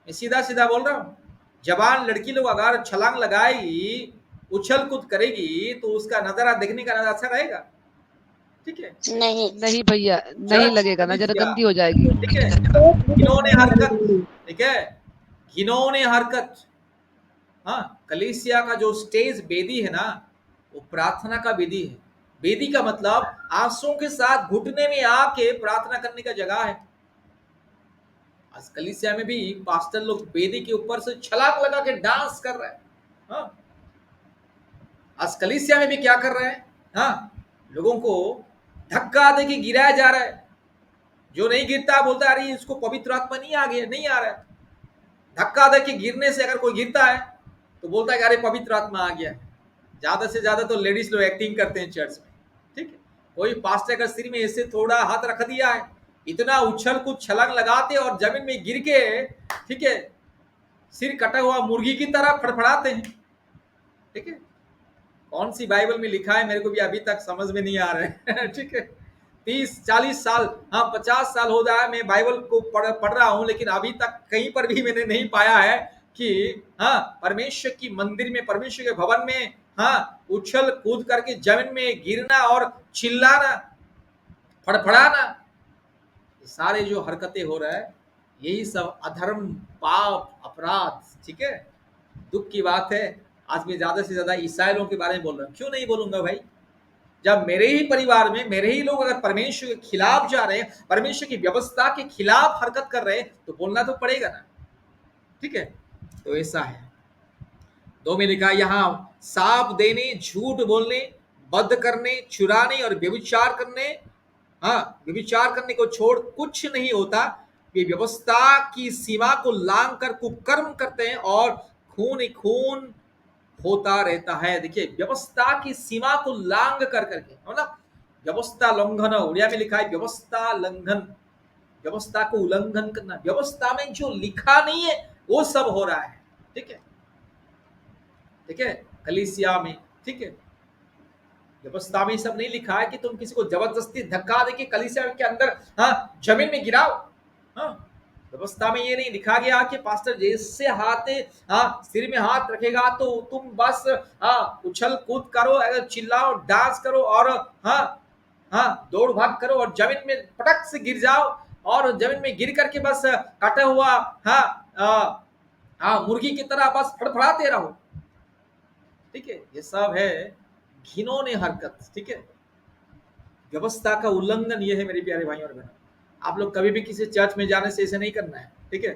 मैं सीधा सीधा बोल रहा हूँ। जवान लड़की लोग अगर छलांग लगाएगी, उछल कूद करेगी, तो उसका नजारा देखने का नजारा अच्छा रहेगा? ठीक है, नहीं भैया, नहीं लगेगा, नजर गंदी हो जाएगी। ठीक है, घिनौने हरकत। ठीक है, घिनौने हरकत। हाँ, कलीसिया का जो स्टेज वेदी है ना, वो प्रार्थना का वेदी है। वेदी का मतलब आंसुओं के साथ घुटने में आके प्रार्थना करने का जगह है। आज कलीसिया में भी पास्टर लोग वेदी के ऊपर से छलांग लगा के डांस कर रहे हैं। हाँ, आज कलीसिया में भी क्या कर रहे हैं? हाँ, लोगों को धक्का दे के गिराया जा रहा है। जो नहीं गिरता बोलता अरे इसको पवित्र आत्मा नहीं आ गया, नहीं आ रहा है। धक्का दे के गिरने से अगर कोई गिरता है तो बोलता है कि अरे पवित्र आत्मा आ गया। ज्यादा से ज्यादा तो लेडीज लोग एक्टिंग करते हैं चर्च में। ठीक है, कोई पास्टर का सिर में ऐसे थोड़ा हाथ रख दिया है, इतना उछल कूद छलांग लगाते और जमीन में गिर के ठीक है सिर कटा हुआ मुर्गी की तरह फड़फड़ाते हैं। ठीक है, कौन सी बाइबल में लिखा है मेरे को भी अभी तक समझ में नहीं आ रहा है। ठीक है, 30-40 साल हाँ 50 साल हो रहा है मैं बाइबल को पढ़ रहा हूं, लेकिन अभी तक कहीं पर भी मैंने नहीं पाया है कि हाँ परमेश्वर की मंदिर में, परमेश्वर के भवन में हाँ उछल कूद करके जमीन में गिरना और चिल्लाना, फड़फड़ाना, ये सारे जो हरकतें हो रहा है यही सब अधर्म, पाप, अपराध। ठीक है, दुख की बात है आज मैं ज्यादा से ज्यादा ईसाइयों के बारे में बोल रहा हूँ। क्यों नहीं बोलूंगा भाई? जब मेरे ही परिवार में मेरे ही लोग अगर परमेश्वर के खिलाफ जा रहे हैं, परमेश्वर की व्यवस्था के खिलाफ हरकत कर रहे हैं, तो बोलना तो पड़ेगा ना। ठीक है, तो ऐसा है। 2 में लिखा यहाँ साप देने, झूठ बोलने, बद करने, चुराने और व्यभिचार करने, हाँ व्यभिचार करने को छोड़ कुछ नहीं होता। वे व्यवस्था की सीमा को लांग कर कुकर्म करते हैं और खून ही खून होता रहता है। देखिए, व्यवस्था की सीमा को लांग कर करके, मतलब व्यवस्था लंघन, उड़िया में लिखा है व्यवस्था लंघन, व्यवस्था को उल्लंघन करना, व्यवस्था में जो लिखा नहीं है वो सब हो रहा है। ठीक है, ठीक है, कलीसिया में ठीक है व्यवस्था में सब नहीं लिखा है कि तुम किसी को जबरदस्ती धक्का देके कलीसिया के अंदर हाँ जमीन में गिराओ। हाँ, व्यवस्था में ये नहीं लिखा गया कि पास्टर जैसे हाथ हाँ सिर में हाथ रखेगा तो तुम बस हाँ उछल कूद करो, अगर चिल्लाओ, डांस करो और हाँ हाँ दौड़ भाग करो और जमीन में पटक से गिर जाओ और जमीन में गिर करके बस कटा हुआ हाँ हाँ मुर्गी की तरह बस फड़फड़ाते रहो। ठीक है, ये सब है घिनौने हरकत। ठीक है, व्यवस्था का उल्लंघन ये है मेरे प्यारे भाई और बहनों। आप लोग कभी भी किसी चर्च में जाने से ऐसे नहीं करना है। ठीक है,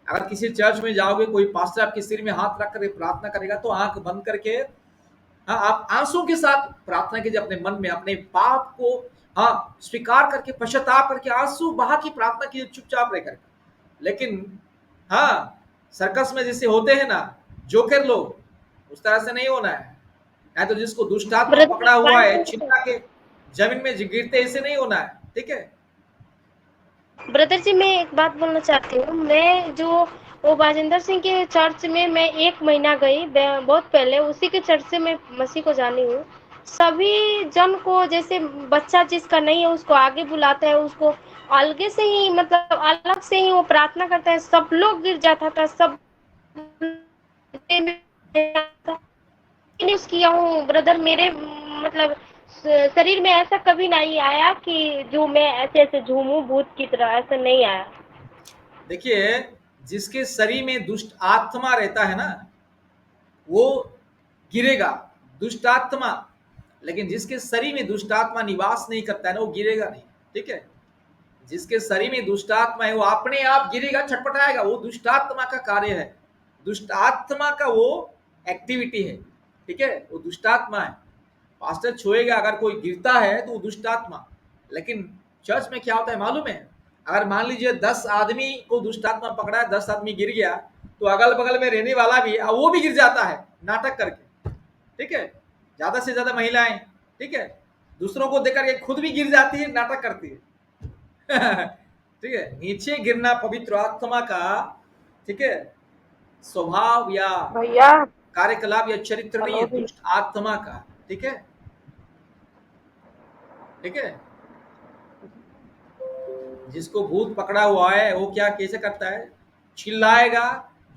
अगर किसी चर्च में जाओगे, कोई पास्टर आपके सिर में हाथ रख कर प्रार्थना करेगा तो आंख बंद करके हाँ आप आंसू के साथ प्रार्थना कीजिए। अपने मन में अपने पाप को हाँ स्वीकार करके, पश्चाताप करके आंसू बहा की प्रार्थना कीजिए चुपचाप रह करके। लेकिन हाँ सर्कस में जैसे होते हैं ना जोकर लोग, उस तरह से नहीं होना है तो जिसको दुष्टात्मा पकड़ा हुआ है चिल्ला के जमीन में गिरते, ऐसे नहीं होना है। ठीक है ब्रदर जी, मैं एक बात बोलना चाहती हूँ। मैं जो वो बाजेंद्र सिंह के चर्च में मैं 1 महीना गई, बहुत पहले, उसी के चर्च से मैं मसीह को जानी हूँ। सभी जन को, जैसे बच्चा जिसका नहीं है उसको आगे बुलाता है, उसको अलगे से ही, मतलब अलग से ही वो प्रार्थना करता है, सब लोग गिर जाता था, सब यूज़ किया हूँ ब्रदर, मेरे मतलब शरीर में ऐसा कभी नहीं आया कि जो मैं ऐसे झूमूं भूत की तरह, ऐसा नहीं आया। देखिए, जिसके शरीर में दुष्ट आत्मा रहता है ना, वो गिरेगा, दुष्ट आत्मा। लेकिन जिसके शरीर में दुष्ट आत्मा निवास नहीं करता है ना, वो गिरेगा नहीं। ठीक है, जिसके शरीर में दुष्ट आत्मा है वो अपने आप गिरेगा, छटपटाएगा। वो दुष्ट आत्मा का कार्य है, दुष्ट आत्मा का वो एक्टिविटी है। ठीक है, वो दुष्ट आत्मा है। पास्टर छुएगा, अगर कोई गिरता है तो वो दुष्ट आत्मा। लेकिन चर्च में क्या होता है मालूम है? अगर मान लीजिए 10 आदमी को दुष्ट आत्मा पकड़ा है, 10 आदमी गिर गया, तो अगल बगल में रहने वाला भी वो भी गिर जाता है नाटक करके। ठीक है, ज्यादा से ज्यादा महिलाएं, ठीक है, दूसरों को देख करके खुद भी गिर जाती है, नाटक करती है। ठीक है, नीचे गिरना पवित्र आत्मा का, ठीक है, स्वभाव या भैया कार्यकलाप या चरित्र नहीं है, हेलो भैया। दुष्ट आत्मा का। ठीक है, ठीक है, जिसको भूत पकड़ा हुआ है वो क्या कैसे करता है? चिल्लाएगा,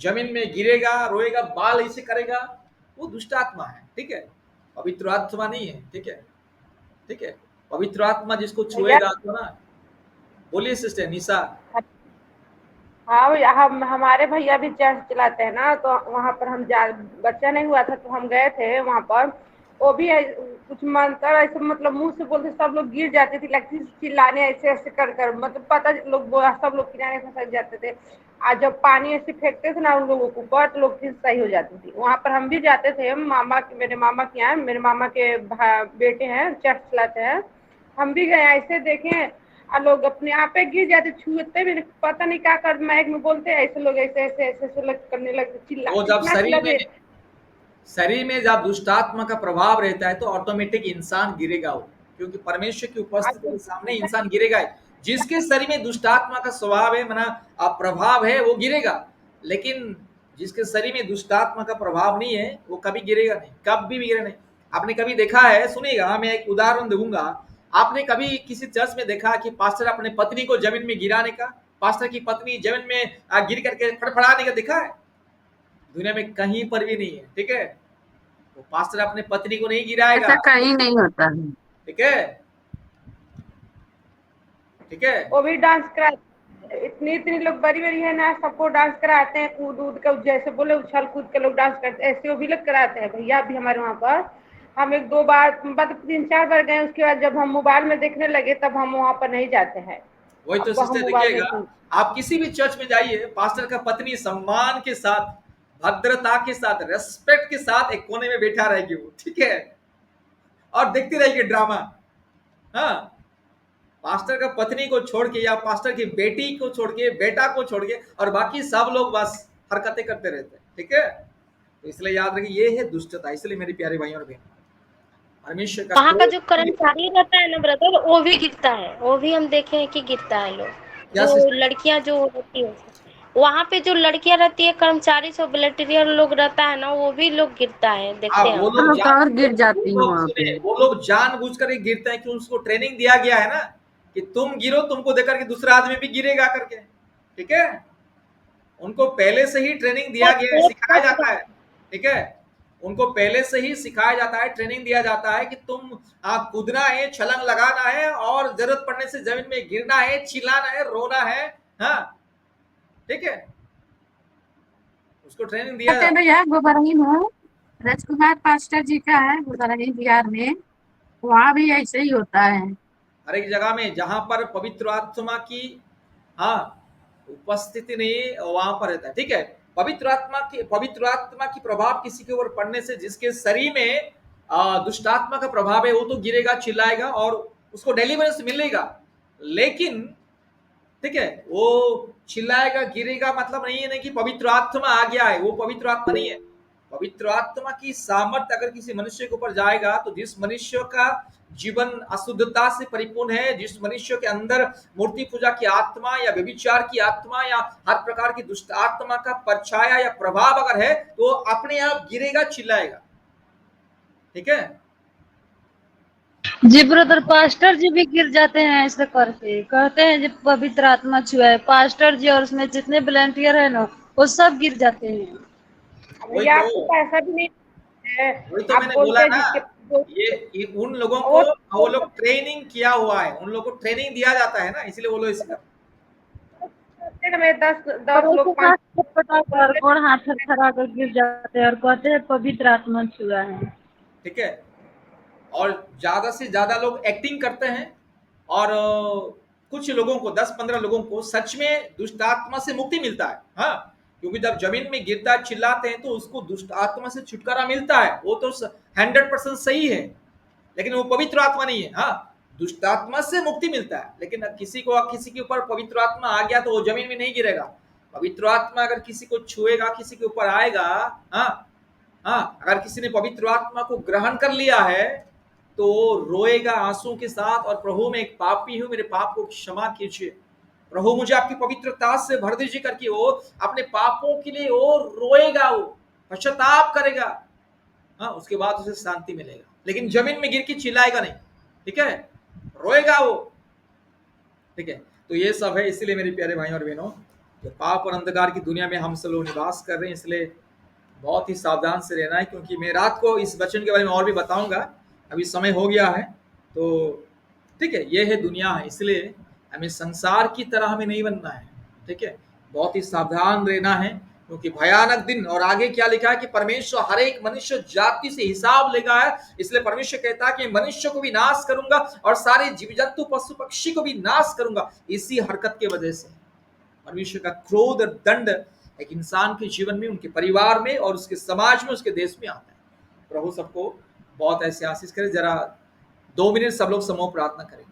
जमीन में गिरेगा, रोएगा, बाल ऐसे करेगा, वो दुष्ट आत्मा है। ठीक है, पवित्र आत्मा नहीं है। ठीक है, ठीक है, पवित्र आत्मा जिसको भैया छुएगा तो ना। बोलिए सिस्टर निशा। हाँ भैया, हम हमारे भैया भी चर्च चलाते हैं ना, तो वहाँ पर हम जा बच्चा नहीं हुआ था तो हम गए थे वहाँ पर। वो भी कुछ मानकर ऐसे, मतलब मुंह से बोलते, सब लोग गिर जाते थे, लगती चिल्लाने ऐसे ऐसे कर कर, मतलब पता सब लोग किनारे फंस जाते थे। आज जब पानी ऐसे फेंकते थे ना उन लोगों के ऊपर, तो लोग फिर सही हो जाती थी। वहाँ पर हम भी जाते थे, मेरे मामा के यहाँ, मेरे मामा के बेटे हैं, चर्च चलाते हैं। हम भी गए, ऐसे देखे और लोग अपने आप पे गिर जाते, छूते भी नहीं, पता नहीं क्या कर, माइक में बोलते ऐसे लोग ऐसे ऐसे ऐसे ऐसे लोग करने लगते, चिल्ला वो जब इतना चिल्लाते। शरीर में जब दुष्टात्मा का प्रभाव रहता है तो ऑटोमेटिक इंसान गिरेगा वो, क्योंकि परमेश्वर की उपस्थिति के सामने इंसान गिरेगा ही। जिसके शरीर में दुष्टात्मा का स्वभाव है, माना प्रभाव है, वो गिरेगा। लेकिन जिसके शरीर में दुष्टात्मा का प्रभाव नहीं है वो कभी गिरेगा नहीं, कभी भी गिरेगा नहीं। आपने कभी देखा है? सुनिएगा, मैं एक उदाहरण दूंगा। आपने कभी किसी चर्च में देखा कि पास्टर अपने पत्नी को जमीन में गिराने का, पास्टर की पत्नी जमीन में गिर करके फड़फड़ाने का देखा है? दुनिया में कहीं पर भी नहीं है। ठीक है, वो पास्टर अपने पत्नी को नहीं गिराएगा। ऐसा कहीं नहीं होता है। ठीक है, ठीक है, वो भी डांस कराते, इतनी इतनी लोग बड़ी बड़ी है ना, सबको डांस कराते हैं, कूद कूद कर, जैसे बोले उछल कूद के लोग डांस करते हैं, ऐसे वो भी लोग कराते हैं भैया। अभी हमारे वहाँ पर हम 1-2 बार, मतलब 3-4 बार गए, उसके बाद जब हम मोबाइल में देखने लगे तब हम वहाँ पर नहीं जाते हैं। वही तो अब हम सिस्टर मोबाइल देखिएगा, में आप किसी भी चर्च में जाइए, पास्टर का पत्नी सम्मान के साथ, भद्रता के साथ, रेस्पेक्ट के साथ एक कोने में बैठा रहेगी वो। ठीक है, और देखती रहेगी ड्रामा। हाँ, पास्टर का पत्नी को छोड़ के या पास्टर की बेटी को छोड़ के, बेटा को छोड़ के, और बाकी सब लोग बस हरकतें करते रहते हैं। ठीक है, तो इसलिए याद रखिए, ये है दुष्टता। इसलिए मेरे प्यारे भाइयों और बहनों, परमेश्वर का वहाँ का जो कर्मचारी रहता है ना ब्रदर, वो भी गिरता है, वो भी हम देखे हैं कि गिरता है लोग, क्या जो लड़कियां जो रहती है वहाँ पे, जो लड़कियां रहती है कर्मचारी, सब वॉलंटियर लोग रहता है ना, वो भी लोग गिरता है, देखते हैं वो हम। लोग और गिर जाती हूँ वहाँ पे। वो लोग जानबूझ कर गिरते हैं कि उसको ट्रेनिंग दिया गया है ना, कि तुम गिरो, तुमको देखकर के दूसरा आदमी भी गिरेगा करके। ठीक है, उनको पहले से ही ट्रेनिंग दिया गया है, सिखाया जाता है। ठीक है, उनको पहले से ही सिखाया जाता है, ट्रेनिंग दिया जाता है कि तुम कूदना है, छलांग लगाना है, और जरूरत पड़ने से जमीन में गिरना है, चिल्लाना है, रोना है। हाँ, ठीक है, उसको ट्रेनिंग दिया कहते जाता है। भैया गोबरही हूँ, राजकुमार पास्टर जी का है गोबरही बिहार में, वहाँ भी ऐसे ही होता है। हर एक जगह में जहां पर पवित्र आत्मा की, हाँ, उपस्थिति नहीं, वहां पर रहता है। ठीक है, पवित्र आत्मा की प्रभाव किसी के ऊपर पड़ने से, जिसके शरीर में दुष्ट आत्मा का प्रभाव है, वो तो गिरेगा, चिल्लाएगा, और उसको डिलीवरेंस मिलेगा। लेकिन ठीक है, वो चिल्लाएगा, गिरेगा, मतलब नहीं है नहीं कि पवित्र आत्मा आ गया है, वो पवित्र आत्मा नहीं है। पवित्र आत्मा की सामर्थ अगर किसी मनुष्य के ऊपर जाएगा, तो जिस मनुष्य का जीवन अशुद्धता से परिपूर्ण है, जिस मनुष्य के अंदर मूर्ति पूजा की आत्मा या व्यभिचार की आत्मा या हर प्रकार की दुष्ट आत्मा का परछाया या प्रभाव अगर है, तो अपने आप गिरेगा, चिल्लाएगा। ठीक है। जी ब्रदर, पास्टर जी भी गिर जाते हैं ऐसे करके, कहते हैं जब पवित्र आत्मा छुआ है, पास्टर जी और उसमें जितने वॉलंटियर है ना, वो सब गिर जाते हैं। वही भैया तो, आपको पैसा भी नहीं है, वही तो आप मैंने बोलते बोला हैं ना, जिसके ये उन लोगों को, वो लोग ट्रेनिंग किया हुआ है, उन लोगों को ट्रेनिंग दिया जाता है ना, इसलिए वो लोग इसे में 10 और लोग उसके साथ छटपटा कर और हाथ थरथरा कर गिर जाते हैं और कहते हैं पवित्र आत्मा छुआ है। ठीक है। और ज्यादा से ज्यादा लोग एक्टिंग करते हैं, और कुछ लोगों को, 10-15 लोगों को सच में दुष्ट आत्मा से मुक्ति मिलता है। हाँ, क्योंकि जब जमीन में गिरता है, चिल्लाते हैं, तो उसको दुष्ट आत्मा से छुटकारा मिलता है, वो तो 100% सही है, लेकिन वो पवित्र आत्मा नहीं है। हाँ, दुष्ट आत्मा से मुक्ति मिलता है, लेकिन किसी के ऊपर पवित्र आत्मा आ गया तो वो जमीन में नहीं गिरेगा। पवित्र आत्मा अगर किसी को छुएगा, किसी के ऊपर आएगा, हाँ, अगर किसी ने पवित्र आत्मा को ग्रहण कर लिया है, तो रोएगा आंसुओं के साथ, और प्रभु मैं एक पापी हूं, मेरे पाप को क्षमा कीजिए, प्रभु मुझे आपकी पवित्रता से भर दीजिए करके वो अपने पापों के लिए वो रोएगा, वो पश्चाताप करेगा। हाँ, उसके बाद उसे शांति मिलेगा, लेकिन जमीन में गिर के चिल्लाएगा नहीं। ठीक है, रोएगा वो। ठीक है, तो ये सब है। इसलिए मेरे प्यारे भाई और बहनों, जो पाप और अंधकार की दुनिया में हम सब लोग निवास कर रहे हैं, इसलिए बहुत ही सावधान से रहना है, क्योंकि मैं रात को इस वचन के बारे में और भी बताऊंगा, अभी समय हो गया है। तो ठीक है, ये है दुनिया है, इसलिए हमें संसार की तरह हमें नहीं बनना है। ठीक है, बहुत ही सावधान रहना है, क्योंकि भयानक दिन। और आगे क्या लिखा है कि परमेश्वर हर एक मनुष्य जाति से हिसाब लेगा है, इसलिए परमेश्वर कहता है कि मनुष्य को भी नाश करूंगा और सारे जीव जंतु पशु पक्षी को भी नाश करूंगा। इसी हरकत की वजह से परमेश्वर का क्रोध और दंड एक इंसान के जीवन में, उनके परिवार में और उसके समाज में, उसके देश में आता है। प्रभु सबको बहुत ऐसे आशीष करे। जरा 2 मिनट सब लोग समूह प्रार्थना करें।